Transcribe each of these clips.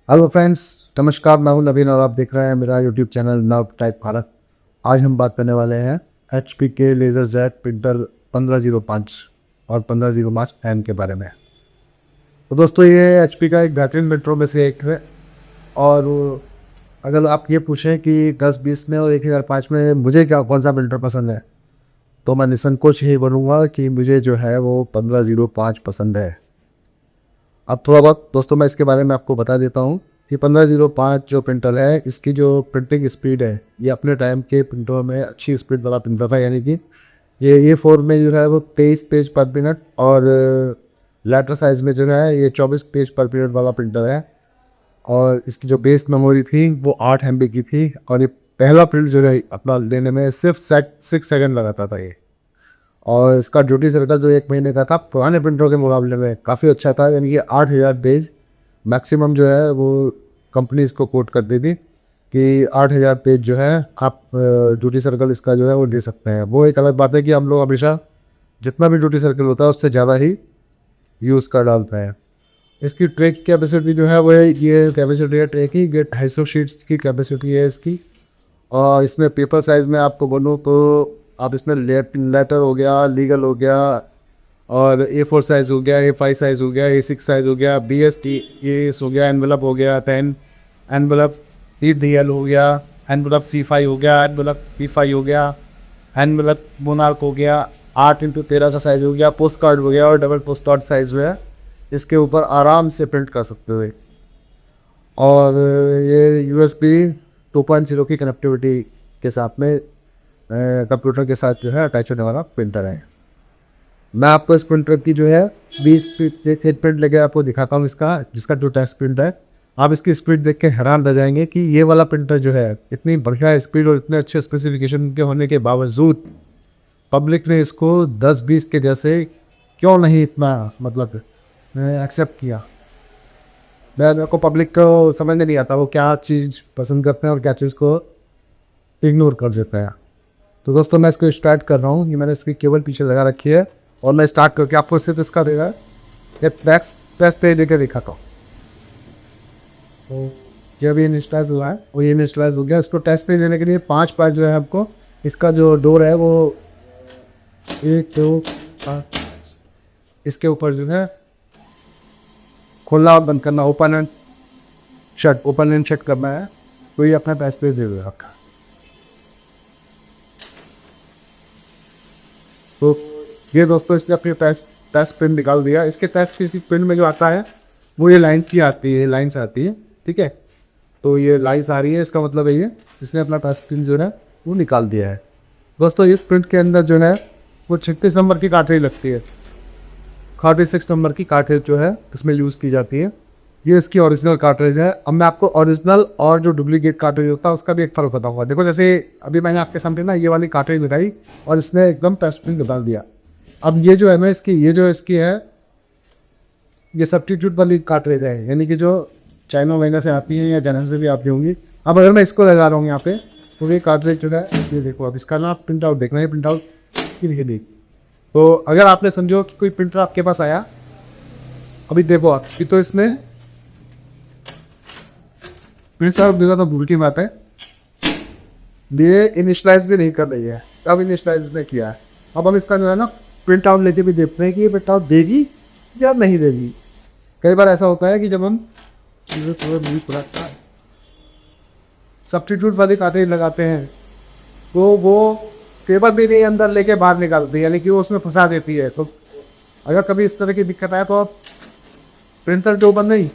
Hello friends, नमस्कार। मैं हूं नवीन और आप देख रहे हैं मेरा यूट्यूब चैनल नव टाइप भारत। आज हम बात करने वाले हैं HP के लेज़र जेट प्रिंटर 1505 और 1505 एन के बारे में। तो दोस्तों, ये HP का एक बेहतरीन प्रिंटरों में से एक है। और अगर आप ये पूछें कि 10-20 में और 1005 में मुझे कौन सा प्रिंटर पसंद है, तो मैं निसंकोच यही बोलूँगा कि मुझे जो है वो 1505 पसंद है। अब थोड़ा बहुत दोस्तों मैं इसके बारे में आपको बता देता हूँ कि 1505 जो प्रिंटर है, इसकी जो प्रिंटिंग स्पीड है, ये अपने टाइम के प्रिंटरों में अच्छी स्पीड वाला प्रिंटर था। यानी कि ये A4 में जो है वो 23 पेज पर मिनट और लेटर साइज में जो है ये 24 पेज पर मिनट वाला प्रिंटर है। और इसकी जो बेस मेमोरी थी वो 8 MB की थी। और ये पहला प्रिंट जो है अपना लेने में सिर्फ 6 सेकंड लगाता था ये। और इसका ड्यूटी सर्कल जो 1 महीने का था, पुराने प्रिंटरों के मुकाबले में काफ़ी अच्छा था। यानी कि 8000 पेज मैक्सिमम जो है वो कंपनी इसको कोट कर दी थी कि 8000 पेज जो है आप ड्यूटी सर्कल इसका जो है वो दे सकते हैं। वो एक अलग बात है कि हम लोग हमेशा जितना भी ड्यूटी सर्कल होता है उससे ज़्यादा ही यूज़ कर डालता है। इसकी ट्रे की कैपेसिटी जो है वो ये कैपेसिटी है ट्रे की, ये 250 शीट्स की कैपेसिटी है इसकी। और इसमें पेपर साइज़ में आपको बोलूँ तो आप इसमें लेटर हो गया, लीगल हो गया, और A4 साइज़ हो गया, A5 साइज़ हो गया, A6 साइज़ हो गया, BS हो गया, एनवेलप हो गया 10, एनवेलप DL हो गया, एनवेलप C5 हो गया, एनवेलप P5 हो गया, एनवेलप मोनार्क हो गया, 8x13 का साइज़ हो गया, पोस्ट कार्ड हो गया और डबल पोस्ट कार्ड साइज़ जो है इसके ऊपर आराम से प्रिंट कर सकते थे। और ये USB 2.0 की कनेक्टिविटी के साथ में कंप्यूटर के साथ जो है अटैच होने वाला प्रिंटर है। मैं आपको इस प्रिंटर की जो है 20 से प्रिंट लेके आपको दिखाता हूँ जिसका जो टेस्ट प्रिंट है। आप इसकी स्पीड देख के हैरान रह जाएंगे कि ये वाला प्रिंटर जो है इतनी बढ़िया स्पीड और इतने अच्छे स्पेसिफिकेशन के होने के बावजूद पब्लिक ने इसको 10-20 के जैसे क्यों नहीं इतना मतलब एक्सेप्ट किया। मेरे को पब्लिक को समझ में नहीं आता वो क्या चीज़ पसंद करते हैं और क्या चीज़ को इग्नोर कर देते हैं। तो दोस्तों मैं इसको स्टार्ट कर रहा हूँ। ये मैंने इसकी केबल पीछे लगा रखी है और मैं स्टार्ट करके आपको सिर्फ इसका देगा ये टेस्ट पे लेकर दिखाता हूँ। तो ये अभी इनिशियलाइज हुआ है और ये इनिशियलाइज हो गया। इसको टेस्ट पे देने के लिए 5 बार जो है आपको इसका जो डोर है वो 1 2 5 इसके ऊपर जो है खोलना और बंद करना, ओपन एंड शट करना है। तो ये अपना टेस्ट पे दे देगा आपका। तो ये दोस्तों इसने अपनी टेस्ट प्रिंट निकाल दिया। इसके टेस्ट की प्रिंट में जो आता है वो ये लाइन्स ही आती है, लाइन्स आती है, ठीक है। तो ये लाइन्स आ रही है, इसका मतलब है ये इसने अपना टेस्ट प्रिंट जो है वो निकाल दिया है। दोस्तों इस प्रिंट के अंदर जो है वो 36 नंबर की कार्ट्रिज लगती है। 36 नंबर की कार्ट्रिज जो है इसमें यूज़ की जाती है। ये इसकी ओरिजिनल कार्ट्रिज है। अब मैं आपको ओरिजिनल और जो डुप्लीकेट कार्ट्रिज होता है उसका भी एक फ़र्क बताऊंगा। देखो जैसे अभी मैंने आपके सामने ना ये वाली कार्ट्रिज लगाई और इसने एकदम टेस्ट प्रिंट बता दिया। अब ये जो है ना इसकी है ये सब्स्टिट्यूट वाली कार्ट्रिज है, यानी कि जो चाइना वाइना से आती है या चाइना से भी आती होंगी। अब अगर मैं इसको लगा रहा हूँ यहाँ पे तो ये कार्ट्रिज जो है ये देखो। अब इसका ना प्रिंट आउट देखना है, प्रिंट आउट की देख। तो अगर आपने समझो कि कोई प्रिंटर आपके पास आया, अभी देखो आप तो इसने प्रिंट आउट देगा तो भूल की बात है, ये इनिशियलाइज भी नहीं कर रही है। अब इनिशियलाइज ने किया है। अब हम इसका जो है ना प्रिंट आउट लेके भी देखते हैं कि ये प्रिंट आउट देगी या नहीं देगी। कई बार ऐसा होता है कि जब हम सब्स्टिट्यूट वाली कार्ट्रिज लगाते हैं तो वो पेपर भी नहीं अंदर लेके बाहर निकालती है, यानी कि वो उसमें फंसा देती है। तो अगर कभी इस तरह की दिक्कत आए तो आप प्रिंटर के ऊपर नहीं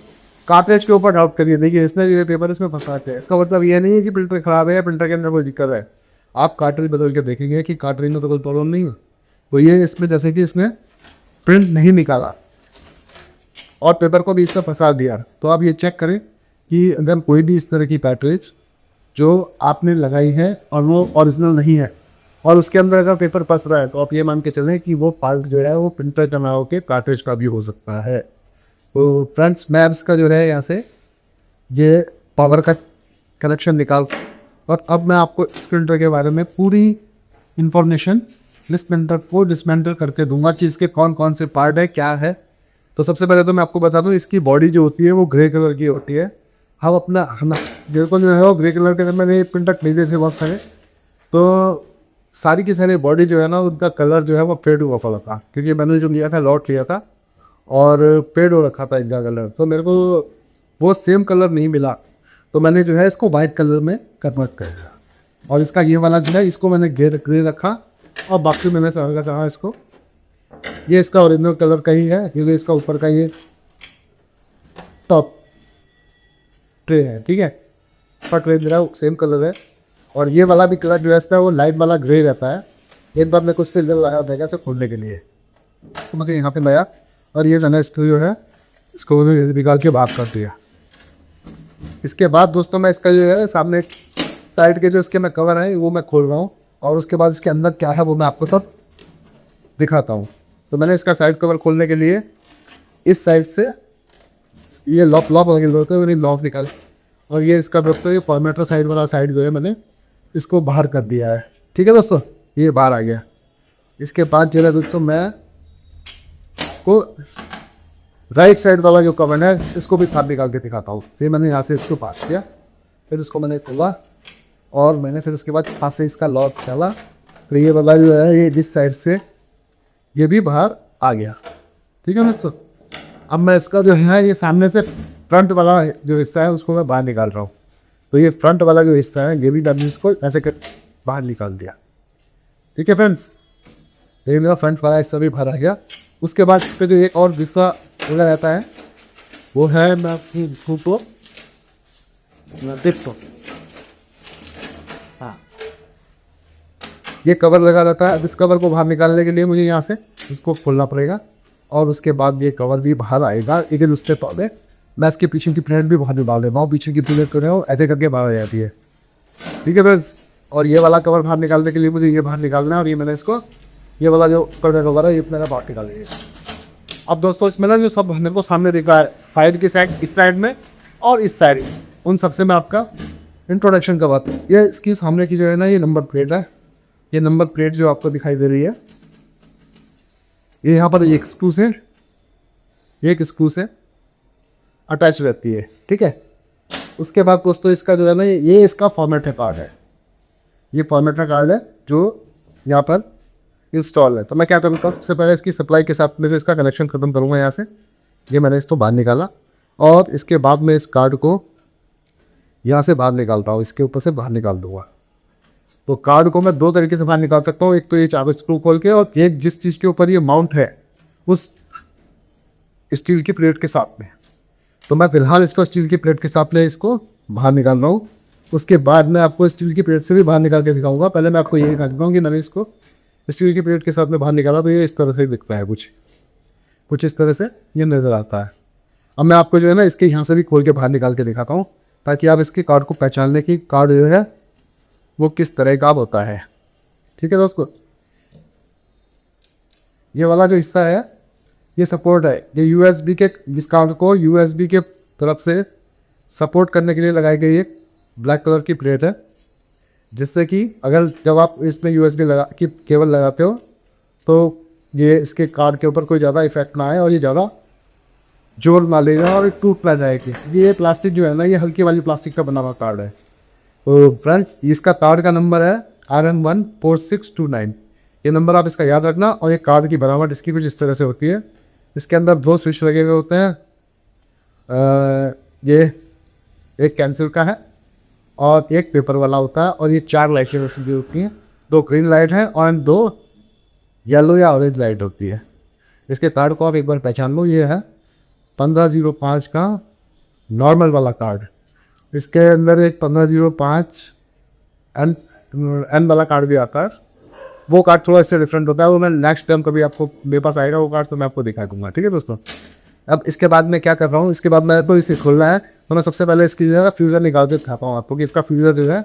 कार्ट्रिज के ऊपर डाउट करिए। देखिए इसने ये पेपर इसमें फंसाते हैं, इसका मतलब ये नहीं है कि प्रिंटर ख़राब है या प्रिंटर के अंदर कोई दिक्कत है। आप कार्ट्रिज बदल के देखेंगे कि कार्ट्रिज में तो कोई प्रॉब्लम नहीं है। तो ये इसमें जैसे कि इसने प्रिंट नहीं निकाला और पेपर को भी इससे फंसा दिया। तो आप ये चेक करें कि अगर कोई भी इस तरह की कार्ट्रिज जो आपने लगाई है और वो ओरिजिनल नहीं है और उसके अंदर अगर पेपर फंस रहा है तो आप ये मान के चलें कि वो पार्ट जो है वो प्रिंटर का ना हो के कार्ट्रिज का भी हो सकता है। तो फ्रेंड्स मैं इसका जो है यहाँ से ये पावर का कनेक्शन निकाल और अब मैं आपको इस प्रिंटर के बारे में पूरी इंफॉर्मेशन इस प्रिंटर को डिसमेंटल करके दूंगा। चीज़ के कौन कौन से पार्ट है क्या है। तो सबसे पहले तो मैं आपको बता दूं इसकी बॉडी जो होती है वो ग्रे कलर की होती है। हम अपना हम मेरे को जो है वो ग्रे कलर के अंदर मैंने प्रिंटर खरीदे थे बहुत सारे, तो सारी की सारी बॉडी जो है ना उनका कलर जो है वो फेड हुआ पड़ा था, क्योंकि मैंने जो लिया था लॉट लिया था और पेड हो रखा था इनका कलर, तो मेरे को वो सेम कलर नहीं मिला, तो मैंने जो है इसको वाइट कलर में कन्वर्ट कर दिया। और इसका ये वाला जो है इसको मैंने ग्रे रखा और बाकी मैंने चाहा इसको, ये इसका ओरिजिनल कलर का ही है क्योंकि इसका ऊपर का ये टॉप ट्रे है, ठीक है, ऊपर ट्रे मेरा सेम कलर है। और ये वाला भी कलर जो है इसका वो लाइट वाला ग्रे रहता है। एक बार मैं कुछ फिर लगाया था इसे खोलने के लिए, तो मैं यहाँ पे लाया और ये मैंने इसको जो है इसको निकाल के बात कर दिया। इसके बाद दोस्तों मैं इसका जो है सामने साइड के जो इसके मैं कवर है वो मैं खोल रहा हूँ, और उसके बाद इसके अंदर क्या है वो मैं आपको सब दिखाता हूँ। तो मैंने इसका साइड कवर खोलने के लिए इस साइड से ये लॉक लॉक निकाले, और ये इसका दोस्तों ये फॉर्मेटर साइड वाला साइड जो है मैंने इसको बाहर कर दिया है, ठीक है दोस्तों, ये बाहर आ गया। इसके बाद जो है दोस्तों मैं को राइट साइड वाला जो कवर है इसको भी थाप निकाल के दिखाता हूँ। फिर मैंने यहाँ से इसको पास किया, फिर इसको मैंने खोला और मैंने फिर उसके बाद हाथ से इसका लॉक डाला, फिर ये वाला जो है ये जिस साइड से ये भी बाहर आ गया, ठीक है दोस्तों। अब मैं इसका जो है ये सामने से फ्रंट वाला जो हिस्सा है उसको मैं बाहर निकाल रहा हूँ। तो ये फ्रंट वाला जो हिस्सा है ये भी मैंने इसको ऐसे कर बाहर निकाल दिया, ठीक है फ्रेंड्स। ये मेरा फ्रंट वाला हिस्सा भी बाहर आ गया। उसके बाद इस पर जो एक और दूसरा लगा रहता है वो है मैं अपनी फोटो देखता हूँ, हाँ ये कवर लगा रहता है। इस कवर को बाहर निकालने के लिए मुझे यहाँ से इसको खोलना पड़ेगा और उसके बाद ये कवर भी बाहर आएगा। लेकिन उसके पहले मैं इसके पीछे की प्लेट भी बाहर निकाल देता हूँ, पीछे की प्लेट कर रहे हो ऐसे करके बाहर आ जाती है, ठीक है फ्रेंड्स। और ये वाला कवर बाहर निकालने के लिए मुझे ये बाहर निकालना है, और ये मैंने इसको ये वाला जो कवर है ये मैंने बाहर निकाल दिया। अब दोस्तों इसमें ना जो सब मेरे को सामने दिख रहा है साइड की साइड, इस साइड में और इस साइड, उन सबसे मैं आपका इंट्रोडक्शन करवाता हूँ। ये इसकी सामने की जो है ना ये नंबर प्लेट है, ये नंबर प्लेट जो आपको दिखाई दे रही है ये यहाँ पर एक स्क्रू से अटैच रहती है, ठीक है। उसके बाद दोस्तों इसका जो है ना ये इसका फॉर्मेट कार्ड है, ये फॉर्मेटर कार्ड है जो यहाँ पर इंस्टॉल है। तो मैं क्या करूँगा सबसे पहले इसकी सप्लाई के साथ में से इसका कनेक्शन ख़त्म करूँगा यहाँ से, ये मैंने इसको बाहर निकाला और इसके बाद में इस कार्ड को यहाँ से बाहर निकालता हूँ, इसके ऊपर से बाहर निकाल दूँगा। तो कार्ड को मैं दो तरीके से बाहर निकाल सकता हूँ, एक तो ये चारों स्क्रू खोल के, और एक जिस चीज़ के ऊपर ये माउंट है उस स्टील की प्लेट के साथ में। तो मैं फिलहाल इसको स्टील की प्लेट के साथ में इसको बाहर निकाल रहा हूँ। उसके बाद मैं आपको स्टील की प्लेट से भी बाहर निकाल के दिखाऊंगा। पहले मैं आपको ये दिखा देता हूँ कि मैंने इसको स्टील की प्लेट के साथ में बाहर निकाला, तो ये इस तरह से दिखता है, कुछ इस तरह से ये नज़र आता है। अब मैं आपको जो है ना इसके यहाँ से भी खोल के बाहर निकाल के दिखाता हूँ, ताकि आप इसके कार्ड को पहचान लें कि कार्ड जो है वो किस तरह का होता है, ठीक है दोस्तों। ये वाला जो हिस्सा है ये सपोर्ट है, ये यूएसबी के, इस कार्ड को यूएसबी के तरफ से सपोर्ट करने के लिए लगाई गई एक ब्लैक कलर की प्लेट है, जिससे कि अगर जब आप इसमें यूएसबी लगा की केबल लगाते हो तो ये इसके कार्ड के ऊपर कोई ज़्यादा इफेक्ट ना आए और ये ज़्यादा जोर ना लेगा और टूट ना जाएगी। ये प्लास्टिक जो है ना ये हल्की वाली प्लास्टिक का बना हुआ कार्ड है। तो फ्रेंड्स इसका कार्ड का नंबर है RM14629, ये नंबर आप इसका याद रखना। और ये कार्ड की बनावट इसकी कुछ इस तरह से होती है, इसके अंदर दो स्विच लगे हुए होते हैं, ये एक कैंसिल का है और एक पेपर वाला होता है, और ये 4 लाइटें रोशनी होती हैं, 2 ग्रीन लाइट है और 2 येलो या ऑरेंज लाइट होती है। इसके कार्ड को आप एक बार पहचान लो, ये है 1505 का नॉर्मल वाला कार्ड। इसके अंदर एक 1505 एन वाला कार्ड भी आता है, वो कार्ड थोड़ा इससे डिफरेंट होता है, वो मैं नेक्स्ट टाइम कभी आपको मेरे पास आएगा वो कार्ड तो मैं आपको दिखा दूंगा, ठीक है दोस्तों। अब इसके बाद मैं क्या कर रहा हूँ, इसके बाद मैं तो इसे खोलना है, तो मैं सबसे पहले इसकी जो है फ्यूज़र निकाल के दिखाता हूँ आपको कि इसका फ्यूज़र जो है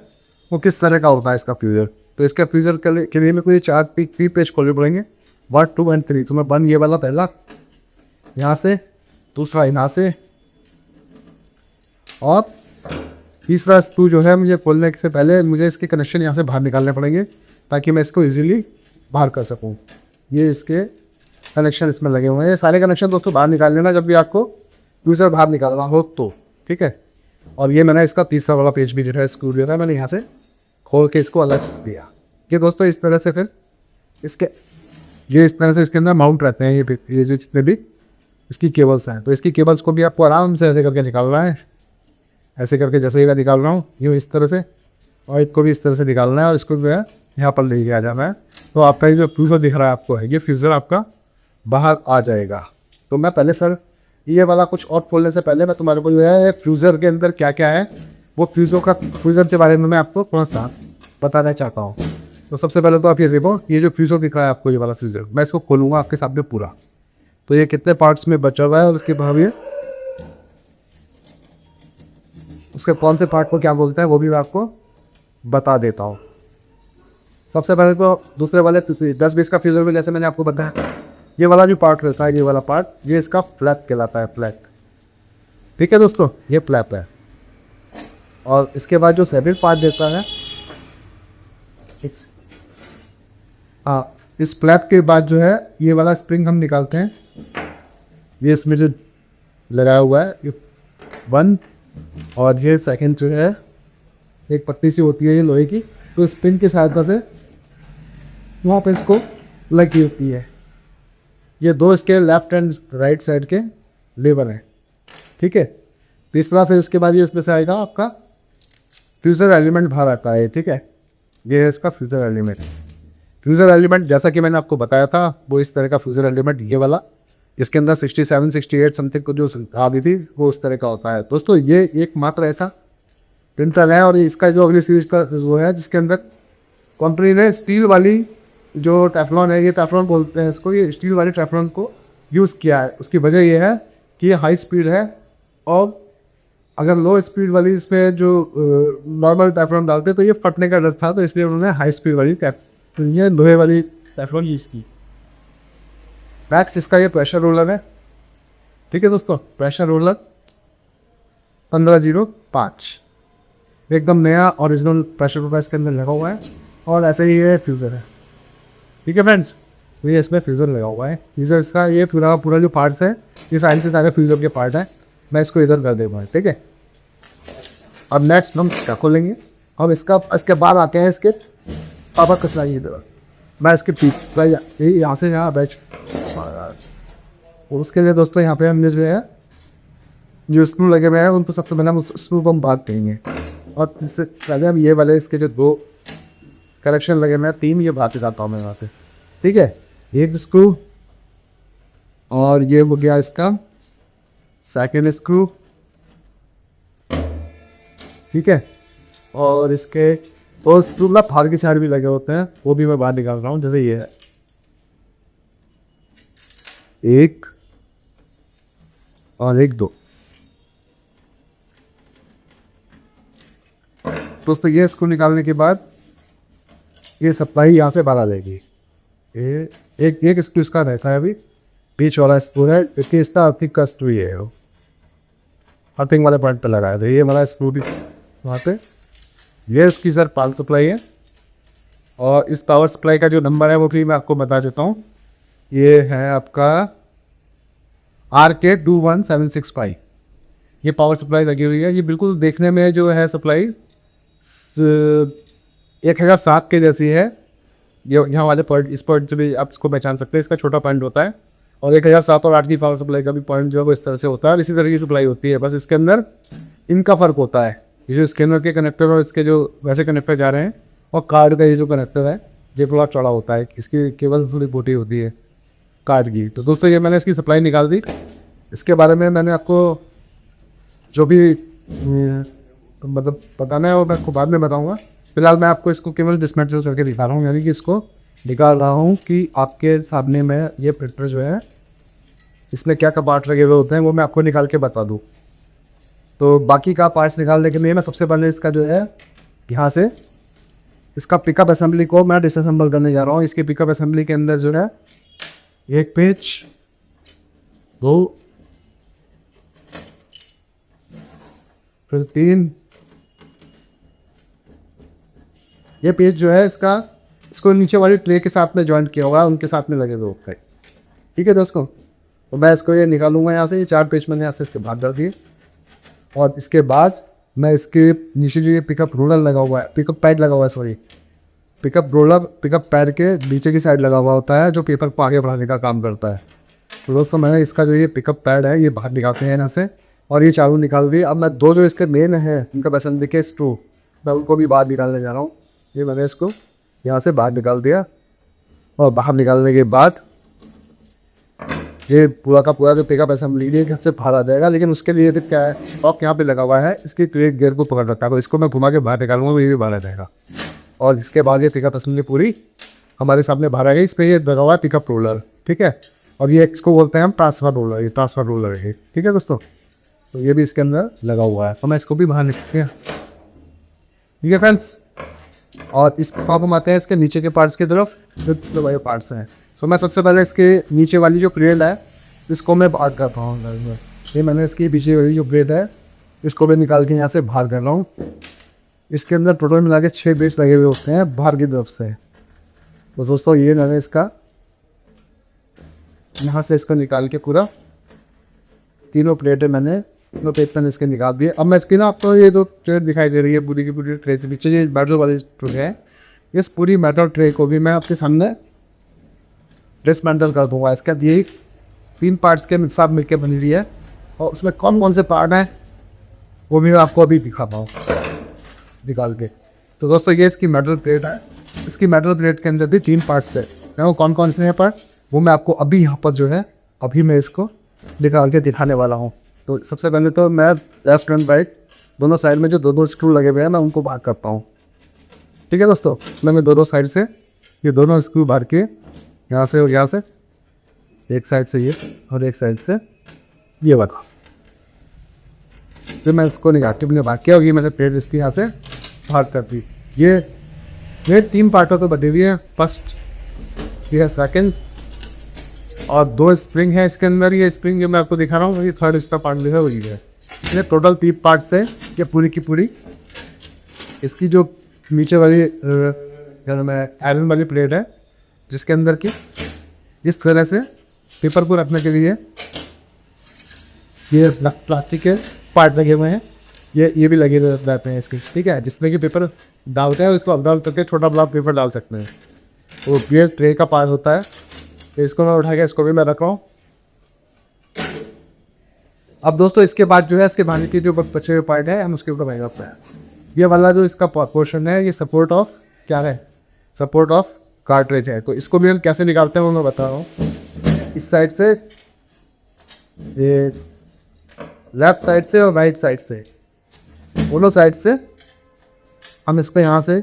वो किस तरह का होता है इसका फ्यूज़र। तो इसका फ्यूज़र के लिए मेरे को ये 3 पेज खोलने पड़ेंगे, 1, 2 और 3। तो मैं 1 ये वाला पहला यहाँ से, दूसरा यहाँ से, और तीसरा स्क्रू जो है मुझे खोलने से पहले मुझे इसके कनेक्शन यहाँ से बाहर निकालने पड़ेंगे ताकि मैं इसको इजीली बाहर कर सकूँ। ये इसके कनेक्शन इसमें लगे हुए हैं, ये सारे कनेक्शन दोस्तों बाहर निकाल लेना जब भी आपको फ्यूज़र बाहर निकालना हो तो, ठीक है। और ये मैंने इसका तीसरा वाला पेज भी जो है स्क्रू दिया था, मैंने यहाँ से खोल के इसको अलग दिया। ये दोस्तों इस तरह से फिर इसके ये इस तरह से इसके अंदर माउंट रहते हैं ये जो जितने भी इसकी केबल्स हैं। तो इसकी केबल्स को भी आपको आराम से ऐसे करके निकालना है, ऐसे करके जैसे ही मैं निकाल रहा हूँ यूँ इस तरह से, और इसको भी इस तरह से निकालना है और इसको जो है यहाँ पर लेके आ जाना है। तो आपका ये जो फ्यूज़र दिख रहा है आपको है, ये फ्यूज़र आपका बाहर आ जाएगा। तो मैं पहले सर ये वाला कुछ और खोलने से पहले मैं तुम्हारे को जो है फ्यूज़र के अंदर क्या क्या है वो फ्यूज़र के बारे में मैं आपको थोड़ा सा बताना चाहता हूँ। तो सबसे पहले तो आप ये देखो, ये जो फ्यूज़र दिख रहा है आपको, ये वाला फ्यूज़र मैं इसको खोलूँगा आपके सामने पूरा। तो ये कितने पार्ट्स में बचा हुआ है और उसके बाद ये उसके कौन से पार्ट को क्या बोलते हैं वो भी मैं आपको बता देता हूँ। सबसे पहले तो दूसरे वाले 10-20 का फ्यूज़र में जैसे मैंने आपको बताया, ये वाला जो पार्ट रहता है, ये वाला पार्ट, ये इसका फ्लैप कहलाता है, फ्लैप। ठीक है दोस्तों, ये फ्लैप है। और इसके बाद जो सेपरेट पार्ट देता है, इस फ्लैप के बाद जो है ये वाला स्प्रिंग हम निकालते हैं। ये इसमें जो लगाया हुआ है ये 1 और ये सेकंड जो है एक पट्टी सी होती है ये लोहे की, तो स्प्रिंग की सहायता से वहाँ पे इसको लगी होती है। ये दो इसके लेफ्ट एंड राइट साइड के लेवर हैं। ठीक है, तीसरा फिर उसके बाद ये इसमें से आएगा आपका फ्यूज़र एलिमेंट बाहर आता है। ठीक है, ये है इसका फ्यूज़र एलिमेंट। फ्यूज़र एलिमेंट जैसा कि मैंने आपको बताया था वो इस तरह का फ्यूज़र एलिमेंट, ये वाला, इसके अंदर 67-68 समथिंग को जो आ गई थी वो उस तरह का होता है। दोस्तों ये एकमात्र ऐसा प्रिंटर है और इसका जो अगली सीरीज का वो है जिसके अंदर कंपनी ने स्टील वाली जो टेफ्लॉन है, ये टेफ्लॉन बोलते हैं इसको, ये स्टील वाली टेफ्लॉन को यूज़ किया है। उसकी वजह ये है कि ये हाई स्पीड है और अगर लो स्पीड वाली इसमें जो नॉर्मल टेफ्लॉन डालते तो ये फटने का डर था, तो इसलिए उन्होंने हाई स्पीड वाली ये लोहे वाली टेफ्लॉन यूज़ की। नेक्स्ट इसका ये प्रेशर रोलर है। ठीक है दोस्तों, प्रेशर रोलर 1505 एकदम नया ओरिजिनल प्रेशर रोलर इसके अंदर लगा हुआ है और ऐसे ही ये फ्यूज़र है। ठीक है फ्रेंड्स, तो ये इसमें फ्यूज़र लगा हुआ है। फ्यूज़र इसका ये पूरा जो पार्ट्स है ये साइड से सारे फ्यूज़र के पार्ट है। मैं इसको इधर कर देगा। ठीक है, अब नेक्स्ट हम इसका खोलेंगे। हम इसके बाद आते हैं इसके पापा कसलाई इधर, मैं इसके यहाँ से यहाँ बैच। और उसके लिए दोस्तों यहाँ पे हमने जो है जो स्क्रू लगे हुए हैं उनको सबसे पहले हम उस स्क्रू को हम बात करेंगे। और इससे पहले हम ये वाले इसके जो 2 कनेक्शन लगे हुए हैं 3, ये बात जाता हूँ मैं यहाँ से। ठीक है, एक स्क्रू और ये हो गया इसका सेकेंड स्क्रू। ठीक है, और इसके और स्क्रू ना फार की साइड भी लगे होते हैं, वो भी मैं बाहर निकाल रहा हूँ। जैसे ये है 1 और 1 2। दोस्तों ये स्क्रू निकालने के बाद ये सप्लाई यहाँ से बाहर आ जाएगी। ये एक स्क्रू इसका रहता है अभी बीच वाला स्क्रू है, क्योंकि इसका अर्थिंग का स्क्रू ये है, वो अर्थिंग वाले पॉइंट पे लगाया था। ये हमारा स्क्रू भी वहाँ पे, ये उसकी सर पावर सप्लाई है। और इस पावर सप्लाई का जो नंबर है वो भी मैं आपको बता देता हूँ, ये है आपका RK21765। ये पावर सप्लाई लगी हुई है। ये बिल्कुल देखने में जो है सप्लाई 1007 के जैसी है। ये यहाँ वाले पॉइंट, इस पॉइंट से भी आप इसको पहचान सकते हैं, इसका छोटा पॉइंट होता है। और 1007 और 8 की पावर सप्लाई का भी पॉइंट जो है वो इस तरह से होता है और इसी तरह की सप्लाई होती है। बस इसके अंदर इनका फ़र्क होता है, ये जो स्कैनर के कनेक्टर और इसके जो वैसे कनेक्टर जा रहे हैं, और कार्ड का ये जो कनेक्टर है ये थोड़ा चौड़ा होता है, इसकी केबल थोड़ी मोटी होती है कार्ड की। तो दोस्तों ये मैंने इसकी सप्लाई निकाल दी। इसके बारे में मैंने आपको जो भी मतलब बताना है वो मैं आपको बाद में बताऊंगा। फिलहाल मैं आपको इसको केवल डिसमेंटल करके दिखा रहा हूँ, यानी कि इसको निकाल रहा हूँ कि आपके सामने में ये प्रिंटर जो है इसमें क्या क्या पार्ट लगे हुए होते हैं वो मैं आपको निकाल के बता दूँ। तो बाकी का पार्ट्स निकालने के लिए मैं सबसे पहले इसका जो है यहाँ से इसका पिकअप असेंबली को मैं डिसअसेंबल करने जा रहा हूँ। इसके पिकअप असेंबली के अंदर जो है 1 पेज 2 फिर 3, ये पेज जो है इसको नीचे वाली ट्रे के साथ में ज्वाइंट किया हुआ है, उनके साथ में लगे हुए होते हैं। ठीक है दोस्तों, तो मैं इसको ये निकालूंगा यहाँ से। ये 4 पेज मैंने यहाँ से इसके बाहर डाल दिए और इसके बाद मैं इसके नीचे जो ये पिकअप रोलर लगा हुआ है, पिकअप पैड लगा हुआ है, sorry, pickup roller pickup pad के नीचे की साइड लगा हुआ होता है जो पेपर को आगे बढ़ाने का काम करता है। तो दोस्तों मैंने इसका जो ये पिकअप पैड है ये बाहर निकालते हैं यहाँ से, और ये चालू निकाल दिए। अब मैं दो जो इसके मेन है उनका पसंद दिखे स्क्रू, मैं उनको भी बाहर निकालने जा रहा हूँ। ये मैंने इसको यहाँ से बाहर निकाल दिया, और बाहर निकालने के बाद ये पूरा का पूरा जो पिकअप असेंबली है घर से बाहर आ जाएगा। लेकिन उसके लिए तो क्या है, लॉक यहाँ पे लगा हुआ है, इसकी क्लिक गियर को पकड़ रखा है, तो इसको मैं घुमा के बाहर निकालूंगा तो ये भी बाहर आ जाएगा। और इसके बाद ये पिकअप असेंबली पूरी हमारे सामने बाहर आ गई। इस पर ये लगा हुआ है पिकअप रोलर, ठीक है। और ये इसको बोलते हैं हम ट्रांसफर रोलर, ये ट्रांसफर रोलर है, ठीक है दोस्तों। तो ये भी इसके अंदर लगा हुआ है, तो मैं इसको भी बाहर निकाल दिया, ठीक है फ्रेंड्स। और इस पाप हम आते हैं इसके नीचे के पार्ट्स की तरफ, जो भाई पार्ट्स हैं। तो मैं सबसे पहले इसके नीचे वाली जो प्लेट है इसको मैं बाहर कर रहा हूँ। ये मैंने इसकी पीछे वाली जो प्लेट है इसको मैं निकाल के यहाँ से बाहर कर रहा हूँ। इसके अंदर टोटल मिला के 6 बेस लगे हुए होते हैं बाहर की तरफ से। तो दोस्तों ये मैंने इसका यहाँ से इसको निकाल के पूरा तीनों प्लेटें मैंने इसके निकाल दिए। अब मैं इसकी ना आपको ये जो ट्रे दिखाई दे रही है पूरी की पूरी ट्रे से पीछे ये मेटल वाली ट्रे है, इस पूरी मेटल ट्रे को भी मैं आपके सामने डिसमेंटल कर दूंगा। इसका ये 3 पार्ट्स के साथ मिलकर बनी हुई है, और उसमें कौन कौन से पार्ट हैं वो भी मैं आपको अभी दिखाता हूँ निकाल के। तो दोस्तों ये इसकी मेटल प्लेट है, इसकी मेटल प्लेट के अंदर भी 3 पार्ट्स है। वो कौन कौन से हैं पार्ट वो मैं आपको अभी यहाँ पर जो है अभी मैं इसको निकाल के दिखाने वाला हूँ। तो सबसे पहले तो मैं लेफ्ट एंड राइट दोनों साइड में जो दो स्क्रू लगे हुए हैं मैं उनको बाहर करता हूँ, ठीक है दोस्तों। मैं दोनों साइड से ये दोनों स्क्रू बाहर के यहाँ से और यहाँ से, एक साइड से ये और एक साइड से ये बता, फिर मैं इसको निकाल के मैंने बाहर किया, और ये मैंने प्लेट इसकी यहाँ से बाहर कर दी। ये 3 पार्टों पे बनी हुई है, फर्स्ट ये है सेकंड, और 2 स्प्रिंग है इसके अंदर। ये स्प्रिंग जो मैं आपको दिखा रहा हूँ ये थर्ड इसका पार्ट जो है वही है। ये टोटल 3 पार्ट्स है ये पूरी की पूरी। इसकी जो नीचे वाली आयरन वाली प्लेट है जिसके अंदर की इस तरह से पेपर को रखने के लिए ये प्लास्टिक के पार्ट लगे हुए हैं, ये भी लगे रहते हैं इसके, ठीक है, जिसमें कि पेपर डालते हैं उसको अप डाउन करके छोटा बड़ा पेपर डाल सकते हैं। तो ये ट्रे का पार्ट होता है, तो इसको मैं उठा के इसको भी मैं रख रहा हूँ। अब दोस्तों इसके बाद जो है इसके बाहर के जो बचे हुए पार्ट है हम उसके ऊपर भाई करते हैं। ये वाला जो इसका पोर्शन है ये सपोर्ट ऑफ क्या है, सपोर्ट ऑफ कार्ट्रिज है। तो इसको भी हम कैसे निकालते हैं वो मैं बता रहा हूँ। इस साइड से, ये लेफ्ट साइड से और राइट साइड से, दोनों साइड से हम इसको यहाँ से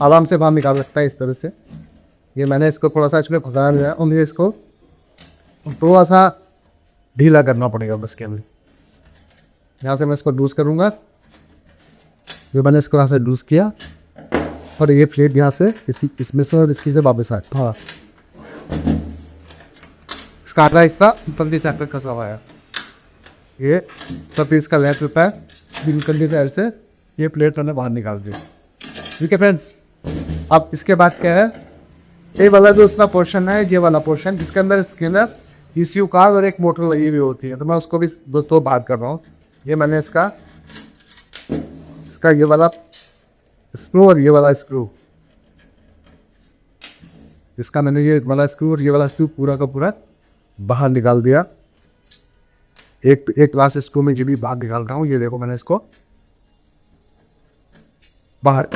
आराम से बाहर निकाल सकता है इस तरह से। ये मैंने इसको थोड़ा सा इसमें घुसा दिया और मुझे इसको थोड़ा सा ढीला करना पड़ेगा बस के अंदर। यहाँ से मैं इसको लूज करूँगा, ये मैंने इसको यहाँ से लूज किया, और ये प्लेट यहाँ से इसमें से और इसकी से वापस आए। हाँ, इसका आधा हिस्सा ऊपर साइड तक कसा हुआ है। ये सब इसका लेफ्ट होता है, बिल्कुल की साइड से ये प्लेट मैंने बाहर निकाल दी, ठीक है फ्रेंड्स। अब इसके बाद क्या है, ये वाला जो उसका पोर्शन है, ये वाला पोर्शन जिसके अंदर स्किनर, ECU कार्ड और एक मोटर लगी हुई होती है, तो मैं उसको भी दोस्तों बात कर रहा हूँ। ये मैंने इसका ये वाला स्क्रू और ये वाला स्क्रू, इसका मैंने ये वाला स्क्रू और ये वाला स्क्रू पूरा का पूरा बाहर निकाल दिया। एक ग्लास स्क्रू में जो भी बाहर निकालता हूँ, ये देखो मैंने इसको बाहर।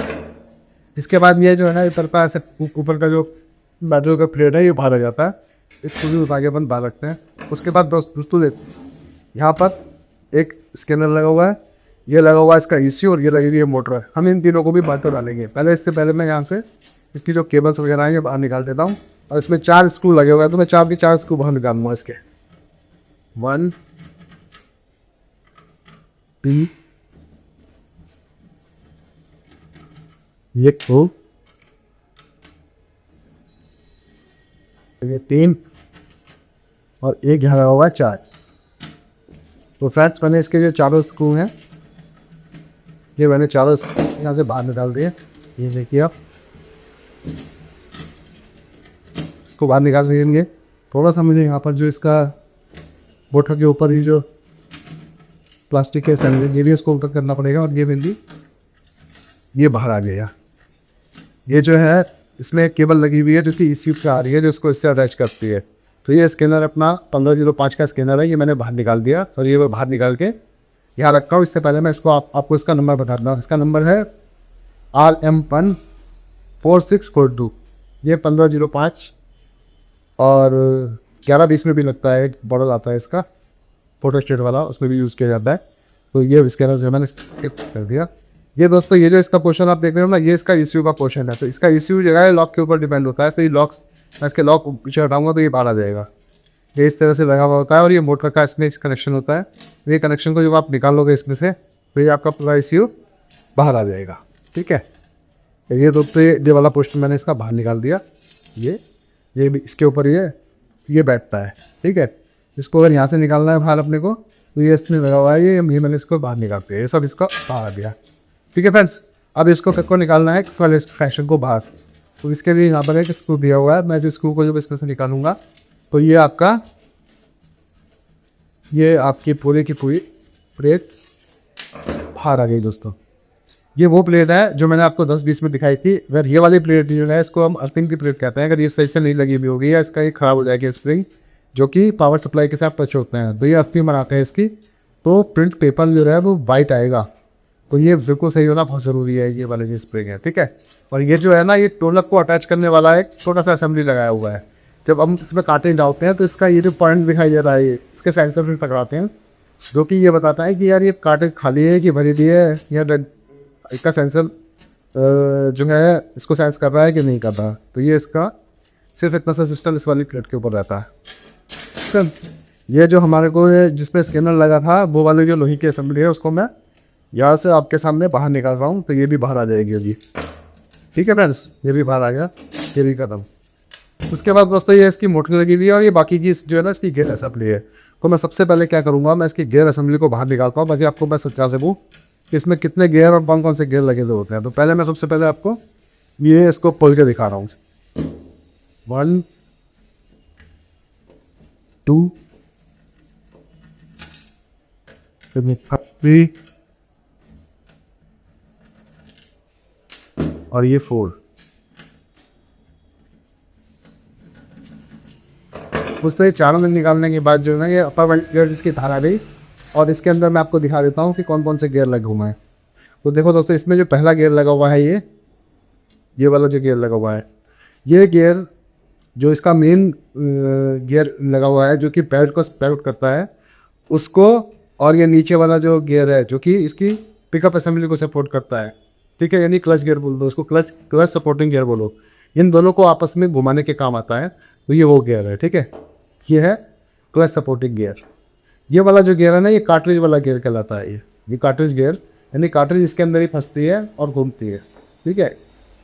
इसके बाद ये जो है ना ऊपर का ऐसे ऊपर का जो मेटल का प्लेट है ये बाहर आ जाता है, इसको भी उठा के अपन बाहर रखते हैं। उसके बाद दोस्तों देखो यहाँ पर एक स्कैनर लगा हुआ है, ये लगा हुआ है इसका ECU और ये लगी हुई है मोटर। हम इन तीनों को भी बाहर डालेंगे। पहले इससे पहले मैं यहाँ से इसकी जो केबल्स वगैरह हैं ये बाहर निकाल देता हूँ, और इसमें 4 स्क्रू लगे हुए हैं, तो मैं 4 के 4 स्क्रू बाहर निकालूंगा इसके। 1 3 ये 2 ये 3 और एक यहाँ लगा हुआ है 4। तो फ्रेंड्स मैंने इसके जो चारों स्क्रू हैं ये मैंने चारों यहाँ से बाहर निकाल दिए। ये देखिए आप, इसको बाहर निकाल देंगे। थोड़ा सा मुझे यहाँ पर जो इसका बोठा के ऊपर ही जो प्लास्टिक के असेंबली, ये भी इसको उल्टा करना पड़ेगा। और ये बिंदी ये बाहर आ गया। ये जो है इसमें केबल लगी हुई है जो कि ECU पे आ रही है, जो इसको इससे अटैच करती है। तो ये स्कैनर अपना 1505 का स्कैनर है, ये मैंने बाहर निकाल दिया। और ये मैं बाहर निकाल के यहाँ रखा हूँ। इससे पहले मैं इसको आपको इसका नंबर बता दूँ। इसका नंबर है RM14642। ये 1505 और 1120 में भी लगता है, एक मॉडल आता है इसका फोटो स्टेट वाला, उसमें भी यूज़ किया जाता है। तो ये स्कैनर जो है मैंने स्किप कर दिया। ये दोस्तों ये जो इसका पोर्शन आप देख रहे हो ना, ये इसका ECU का पोर्शन है। तो इसका ECU जो है लॉक के ऊपर डिपेंड होता है। तो ये लॉक्स, मैं इसके लॉक पीछे हटाऊंगा तो ये बाहर आ जाएगा। ये इस तरह से लगा हुआ होता है और ये मोटर का इसमें कनेक्शन होता है। ये कनेक्शन को जब आप निकाल लोगे इसमें से, तो ये आपका पूरा ECU बाहर आ जाएगा। ठीक है, ये दोस्तों ये वाला पोर्शन मैंने इसका बाहर निकाल दिया। ये भी इसके ऊपर ये बैठता है। ठीक है, इसको अगर यहाँ से निकालना है बाहर अपने को, तो ये इसमें लगा हुआ है। ये मैंने इसको बाहर निकाल दिया, ये सब इसका बाहर आ गया। ठीक है फ्रेंड्स, अब इसको कब को निकालना है इस वाले फैशन को बाहर। तो इसके लिए यहाँ पर एक स्क्रू दिया हुआ है। मैं इस स्क्रू को जब इसमें से निकालूंगा तो ये आपकी पूरी की पूरी प्लेट बाहर आ गई। दोस्तों ये वो प्लेट है जो मैंने आपको 10-20 में दिखाई थी। अगर ये वाली प्लेट जो है, इसको हम अर्थिंग की प्लेट कहते हैं। अगर ये सही से नहीं लगी हुई होगी या इसका ये खराब हो जाएगी स्प्रिंग, जो कि पावर सप्लाई के साथ टच होते हैं, तो ये अर्थिंग बनाते हैं इसकी, तो प्रिंट पेपर जो है वो वाइट आएगा। तो ये बिल्कुल सही होना बहुत ज़रूरी है। ये वाले जो स्प्रिंग है, ठीक है। और ये जो है ना, ये टोलक को अटैच करने वाला एक छोटा सा असेंबली लगाया हुआ है। जब हम इसमें कांटे डालते हैं तो इसका ये जो पॉइंट दिखाई दे रहा है, इसके सेंसर में पकड़ाते हैं, जो कि ये बताता है कि यार ये कांटे खाली है कि भरी हुई है, या इसका सेंसर जो है इसको सेंस कर रहा है कि नहीं कर रहा। तो ये इसका सिर्फ इतना सा सिस्टम इस वाली प्लेट के ऊपर रहता है। ये जो हमारे को जिसमें स्कैनर लगा था, वो वाली जो लोहे की असेंबली है, उसको मैं यहाँ से आपके सामने बाहर निकाल रहा हूँ। तो ये भी बाहर आ जाएगी अभी। ठीक है फ्रेंड्स, ये भी बाहर आ गया, ये भी खत्म। उसके बाद दोस्तों ये इसकी मोटर लगी हुई है और ये बाकी की जो है ना इसकी गियर असेंबली है। तो मैं सबसे पहले क्या करूँगा, मैं इसकी गियर असेंबली को बाहर निकालता हूँ, बाकी आपको मैं समझा सकूँ कि इसमें कितने गियर और कौन कौन से गियर लगे हुए होते हैं। तो पहले मैं सबसे पहले आपको ये इसको खोल के दिखा रहा हूँ। 1 2 3 और ये 4। उससे चारों में निकालने के बाद जो है ना, ये अपर गियर इसकी धार आ गई। और इसके अंदर मैं आपको दिखा देता हूँ कि कौन कौन से गियर लगे हुए हैं। तो देखो दोस्तों, इसमें जो पहला गियर लगा हुआ है, ये वाला जो गियर लगा हुआ है, ये गियर जो इसका मेन गियर लगा हुआ है, जो कि बेल्ट को स्पेल्ट करता है उसको, और ये नीचे वाला जो गियर है जो कि इसकी पिकअप असेंबली को सपोर्ट करता है। ठीक है, यानी क्लच गियर बोल दो उसको, क्लच सपोर्टिंग गियर बोलो। इन दोनों को आपस में घुमाने के काम आता है। तो ये वो गियर है। ठीक है, ये है क्लच सपोर्टिंग गियर। ये वाला जो गियर है ना, ये कार्ट्रिज वाला गियर कहलाता है। ये कार्ट्रिज गियर, यानी कार्ट्रिज इसके अंदर ही फंसती है और घूमती है। ठीक है,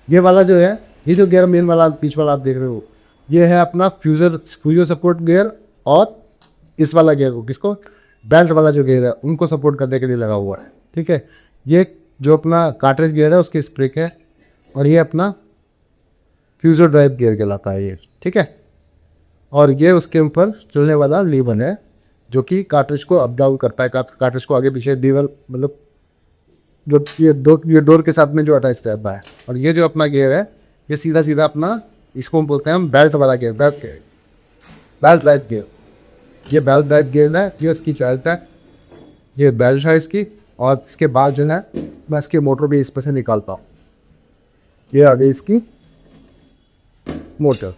ये वाला जो है, ये जो गियर मेन वाला बीच वाला आप देख रहे हो, ये है अपना फ्यूजर सपोर्ट गियर। और इस वाला गियर को, किसको, बेल्ट वाला जो गियर है, उनको सपोर्ट करने के लिए लगा हुआ है। ठीक है, ये जो अपना कार्ट्रिज गियर है उसकी स्प्रिंग है, और ये अपना फ्यूजर ड्राइव गियर कहलाता है ये। ठीक है, और ये उसके ऊपर चलने वाला लीवर है जो कि कार्ट्रिज को अप डाउन करता है, कार्ट्रिज को आगे पीछे लीवर, मतलब जो ये डोर के साथ में जो अटैच रहता है। और ये जो अपना गियर है, ये सीधा सीधा अपना, इसको हम बोलते हैं हम बेल्ट वाला गियर, बेल्ट ड्राइव गियर। ये बेल्ट ड्राइव गियर है, ये इसकी बेल्ट है, ये बेल्ट है इसकी। और इसके बाद जो है मैं इसकी मोटर भी इस पर से निकालता हूँ। ये आ गई इसकी मोटर।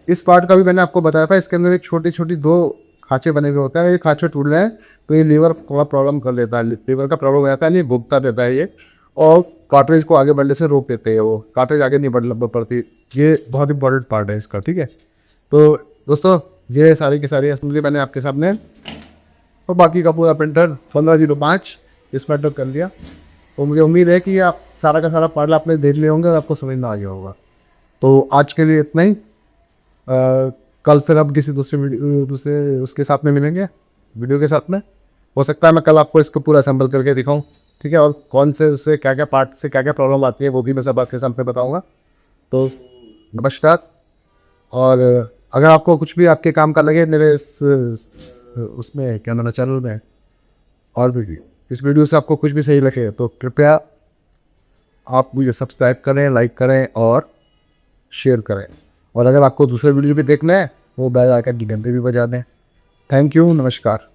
इस पार्ट का भी मैंने आपको बताया था, इसके अंदर एक छोटी छोटी 2 खांचे बने हुए होते हैं। ये खांचे टूट रहे हैं तो ये लीवर थोड़ा प्रॉब्लम कर लेता है, लीवर का प्रॉब्लम हो जाता है, नहीं घूमता रहता है ये, और कार्ट्रिज को आगे बढ़ने से रोक देते हैं। वो कार्ट्रिज आगे नहीं बढ़ पड़ती। ये बहुत इंपॉर्टेंट पार्ट है इसका। ठीक है, तो दोस्तों ये सारी की सारी असेंबली मैंने आपके सामने, और बाकी का पूरा प्रिंटर 1505 इस मैटर कर लिया। तो मुझे उम्मीद है कि आप सारा का सारा पार्ट आपने देख लिए होंगे और आपको समझ में आ गया होगा। तो आज के लिए इतना ही। कल फिर हम किसी दूसरे उसके साथ में मिलेंगे, वीडियो के साथ में। हो सकता है मैं कल आपको इसको पूरा असेंबल करके दिखाऊं। ठीक है, और कौन से उससे क्या क्या पार्ट से क्या क्या प्रॉब्लम आती है वो भी मैं सब आपके सामने बताऊंगा। तो नमस्कार, और अगर आपको कुछ भी आपके काम का लगे मेरे इस उसमें क्या नाम है चैनल में, और भी इस वीडियो से आपको कुछ भी सही लगे तो कृपया आप मुझे सब्सक्राइब करें, लाइक करें और शेयर करें। और अगर आपको दूसरे वीडियो भी देखना है वो बेल आइकन की घंटे भी बजा दें। थैंक यू, नमस्कार।